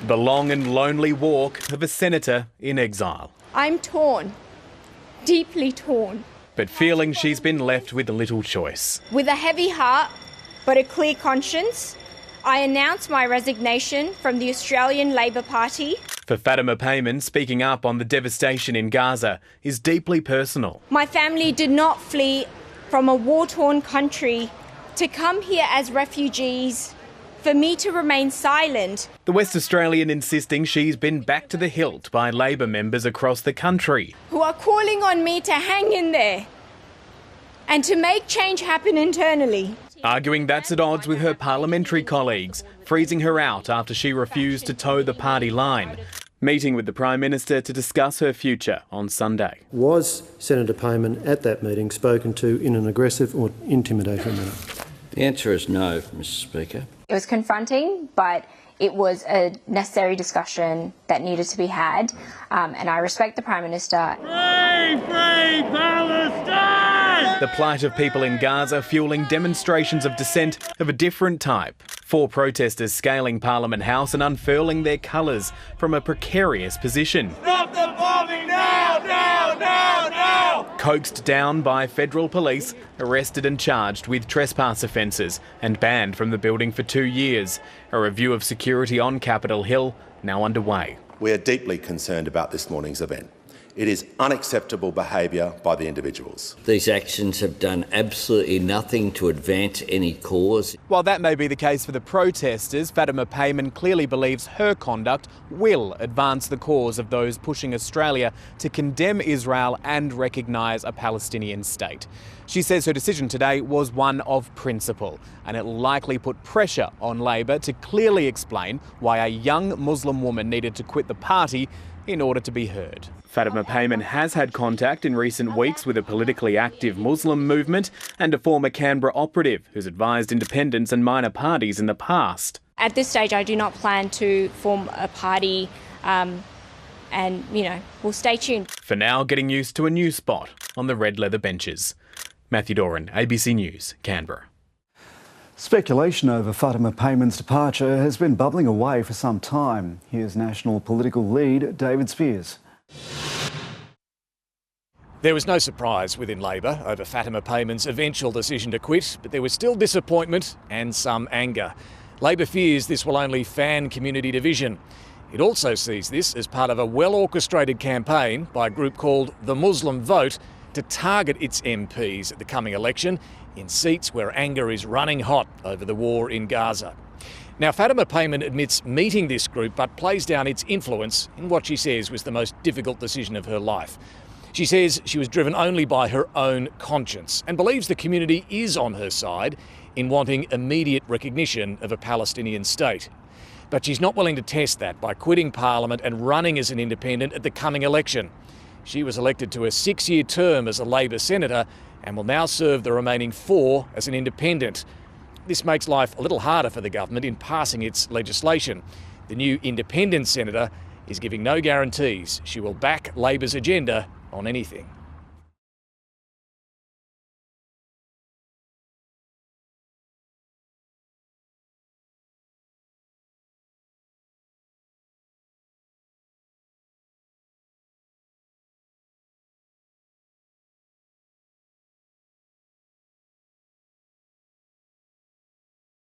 The long and lonely walk of a senator in exile. I'm torn, deeply torn. But feeling she's been left with little choice. With a heavy heart, but a clear conscience, I announce my resignation from the Australian Labor Party. For Fatima Payman, speaking up on the devastation in Gaza is deeply personal. My family did not flee from a war-torn country to come here as refugees, for me to remain silent. The West Australian insisting she's been backed to the hilt by Labor members across the country, who are calling on me to hang in there and to make change happen internally. Arguing that's at odds with her parliamentary colleagues, freezing her out after she refused to toe the party line. Meeting with the Prime Minister to discuss her future on Sunday. Was Senator Payman at that meeting spoken to in an aggressive or intimidatory manner? The answer is no, Mr. Speaker. It was confronting, but it was a necessary discussion that needed to be had, and I respect the Prime Minister. Free Palestine! The plight of people in Gaza fueling demonstrations of dissent of a different type. 4 protesters scaling Parliament House and unfurling their colours from a precarious position. Stop the bombing now, now, now, now! Coaxed down by federal police, arrested and charged with trespass offences and banned from the building for 2 years. A review of security on Capitol Hill now underway. We are deeply concerned about this morning's event. It is unacceptable behaviour by the individuals. These actions have done absolutely nothing to advance any cause. While that may be the case for the protesters, Fatima Payman clearly believes her conduct will advance the cause of those pushing Australia to condemn Israel and recognise a Palestinian state. She says her decision today was one of principle, and it likely put pressure on Labor to clearly explain why a young Muslim woman needed to quit the party in order to be heard. Fatima Payman has had contact in recent weeks with a politically active Muslim movement and a former Canberra operative who's advised independents and minor parties in the past. At this stage, I do not plan to form a party, and, we'll stay tuned. For now, getting used to a new spot on the red leather benches. Matthew Doran, ABC News, Canberra. Speculation over Fatima Payman's departure has been bubbling away for some time. Here's national political lead David Spears. There was no surprise within Labor over Fatima Payman's eventual decision to quit, but there was still disappointment and some anger. Labor fears this will only fan community division. It also sees this as part of a well-orchestrated campaign by a group called the Muslim Vote to target its MPs at the coming election in seats where anger is running hot over the war in Gaza. Now, Fatima Payman admits meeting this group but plays down its influence in what she says was the most difficult decision of her life. She says she was driven only by her own conscience and believes the community is on her side in wanting immediate recognition of a Palestinian state. But she's not willing to test that by quitting Parliament and running as an independent at the coming election. She was elected to a 6-year term as a Labor senator and will now serve the remaining 4 as an independent. This makes life a little harder for the government in passing its legislation. The new independent senator is giving no guarantees she will back Labor's agenda on anything.